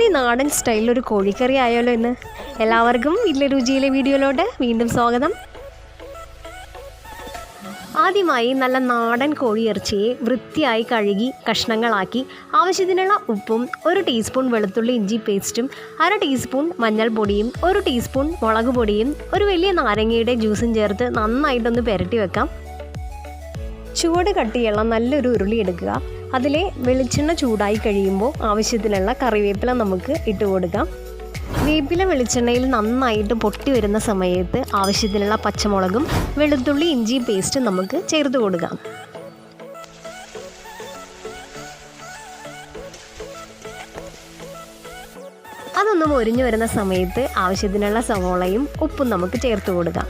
അങ്ങനെ നാടൻ സ്റ്റൈലിലൊരു കോഴിക്കറി ആയാലോ ഇന്ന്. എല്ലാവർക്കും വീട്ടിലെ രുചിയിലെ വീഡിയോയിലോട്ട് വീണ്ടും സ്വാഗതം. ആദ്യമായി നല്ല നാടൻ കോഴിയിറച്ചിയെ വൃത്തിയായി കഴുകി കഷ്ണങ്ങളാക്കി ആവശ്യത്തിനുള്ള ഉപ്പും 1 ടീസ്പൂൺ വെളുത്തുള്ളി ഇഞ്ചി പേസ്റ്റും 1/2 ടീസ്പൂൺ മഞ്ഞൾപ്പൊടിയും 1 ടീസ്പൂൺ മുളക് പൊടിയും ഒരു വലിയ നാരങ്ങയുടെ ജ്യൂസും ചേർത്ത് നന്നായിട്ടൊന്ന് പുരട്ടി വെക്കാം. ചുവട് കട്ടിയുള്ള നല്ലൊരു ഉരുളി എടുക്കുക. അതിലെ വെളിച്ചെണ്ണ ചൂടായി കഴിയുമ്പോൾ ആവശ്യത്തിനുള്ള കറിവേപ്പില നമുക്ക് ഇട്ട് കൊടുക്കാം. വേപ്പില വെളിച്ചെണ്ണയിൽ നന്നായിട്ട് പൊട്ടി വരുന്ന സമയത്ത് ആവശ്യത്തിനുള്ള പച്ചമുളകും വെളുത്തുള്ളി ഇഞ്ചി പേസ്റ്റ് നമുക്ക് ചേർത്ത് കൊടുക്കാം. അതൊന്ന് മൊരിഞ്ഞു വരുന്ന സമയത്ത് ആവശ്യത്തിനുള്ള സവോളയും ഉപ്പും നമുക്ക് ചേർത്ത് കൊടുക്കാം.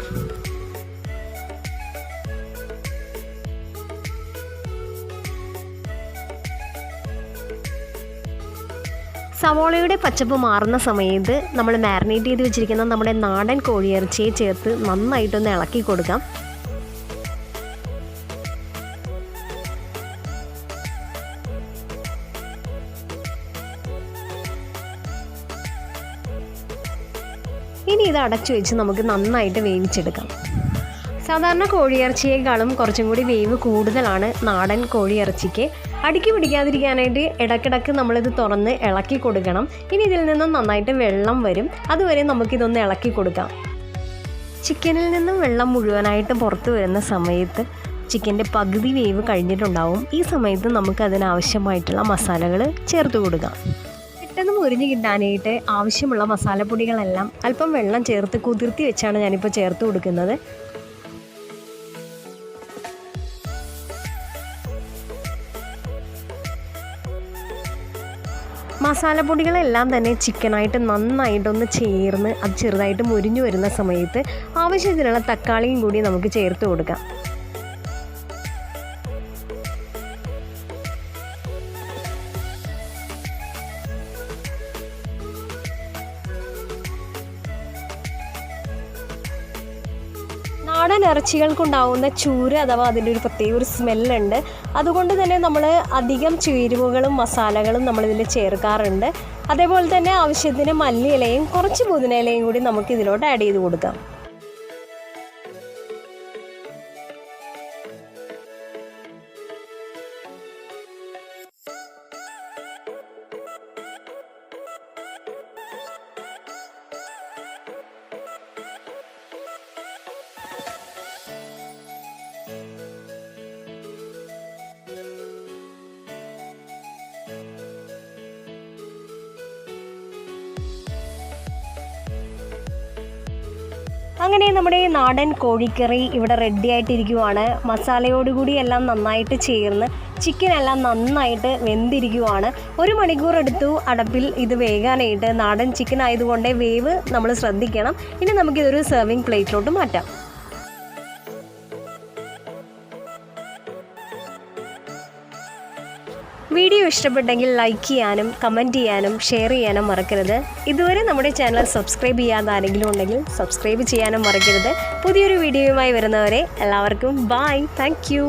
സവോളയുടെ പച്ചപ്പ് മാറുന്ന സമയത്ത് നമ്മൾ മാരിനേറ്റ് ചെയ്ത് വെച്ചിരിക്കുന്ന നമ്മുടെ നാടൻ കോഴിയിറച്ചിയെ ചേർത്ത് നന്നായിട്ടൊന്ന് ഇളക്കി കൊടുക്കാം. ഇനി ഇത് അടച്ചു വെച്ച് നമുക്ക് നന്നായിട്ട് വേവിച്ചെടുക്കാം. സാധാരണ കോഴിയിറച്ചിയേക്കാളും കുറച്ചും കൂടി വേവ് കൂടുതലാണ് നാടൻ കോഴിയിറച്ചിക്ക്. അടുക്കി പിടിക്കാതിരിക്കാനായിട്ട് ഇടയ്ക്കിടയ്ക്ക് നമ്മളിത് തുറന്ന് ഇളക്കി കൊടുക്കണം. ഇനി ഇതിൽ നിന്നും നന്നായിട്ട് വെള്ളം വരും, അതുവരെ നമുക്കിതൊന്ന് ഇളക്കി കൊടുക്കാം. ചിക്കനിൽ നിന്നും വെള്ളം മുഴുവനായിട്ട് പുറത്ത് വരുന്ന സമയത്ത് ചിക്കൻ്റെ പകുതി വേവ് കഴിഞ്ഞിട്ടുണ്ടാവും. ഈ സമയത്ത് നമുക്ക് അതിനാവശ്യമായിട്ടുള്ള മസാലകൾ ചേർത്ത് കൊടുക്കാം. പെട്ടെന്ന് മുരിഞ്ഞ് കിട്ടാനായിട്ട് ആവശ്യമുള്ള മസാലപ്പൊടികളെല്ലാം അല്പം വെള്ളം ചേർത്ത് കുതിർത്തി വെച്ചാണ് ഞാനിപ്പോൾ ചേർത്ത് കൊടുക്കുന്നത്. മസാലപ്പൊടികളെല്ലാം തന്നെ ചിക്കനായിട്ട് നന്നായിട്ടൊന്ന് ചേർന്ന് അത് ചെറുതായിട്ട് മുരിഞ്ഞു വരുന്ന സമയത്ത് ആവശ്യത്തിനുള്ള തക്കാളിയും കൂടി നമുക്ക് ചേർത്ത് കൊടുക്കാം. നാടൻ ഇറച്ചികൾക്കുണ്ടാവുന്ന ചൂര് അഥവാ അതിൻ്റെ ഒരു പ്രത്യേക ഒരു സ്മെല്ലുണ്ട്. അതുകൊണ്ട് തന്നെ നമ്മൾ അധികം ചേരുവകളും മസാലകളും നമ്മളിതിൽ ചേർക്കാറുണ്ട്. അതേപോലെ തന്നെ ആവശ്യത്തിന് മല്ലിയിലയും കുറച്ച് പുതിനയിലയും കൂടി നമുക്ക് ഇതിലോട്ട് ആഡ് ചെയ്ത് കൊടുക്കാം. അങ്ങനെ നമ്മുടെ നാടൻ കോഴിക്കറി ഇവിടെ റെഡി ആയിട്ടിരിക്കുവാണ്. മസാലയോടുകൂടി എല്ലാം നന്നായിട്ട് ചേർന്ന് ചിക്കനെല്ലാം നന്നായിട്ട് വെന്തിരിക്കുവാണ്. 1 മണിക്കൂർ എടുത്തു അടപ്പിൽ ഇത് വേകാനായിട്ട്. നാടൻ ചിക്കൻ ആയതുകൊണ്ട് വേവ് നമ്മൾ ശ്രദ്ധിക്കണം. ഇനി നമുക്കിതൊരു സെർവിങ് പ്ലേറ്റിലോട്ട് മാറ്റാം. വീഡിയോ ഇഷ്ടപ്പെട്ടെങ്കിൽ ലൈക്ക് ചെയ്യാനും കമൻറ്റ് ചെയ്യാനും ഷെയർ ചെയ്യാനും മറക്കരുത്. ഇതുവരെ നമ്മുടെ ചാനൽ സബ്സ്ക്രൈബ് ചെയ്യാത്ത ആരെങ്കിലും ഉണ്ടെങ്കിൽ സബ്സ്ക്രൈബ് ചെയ്യാനും മറക്കരുത്. പുതിയൊരു വീഡിയോയുമായി വരുന്നവരെ എല്ലാവർക്കും ബൈ. Thank you.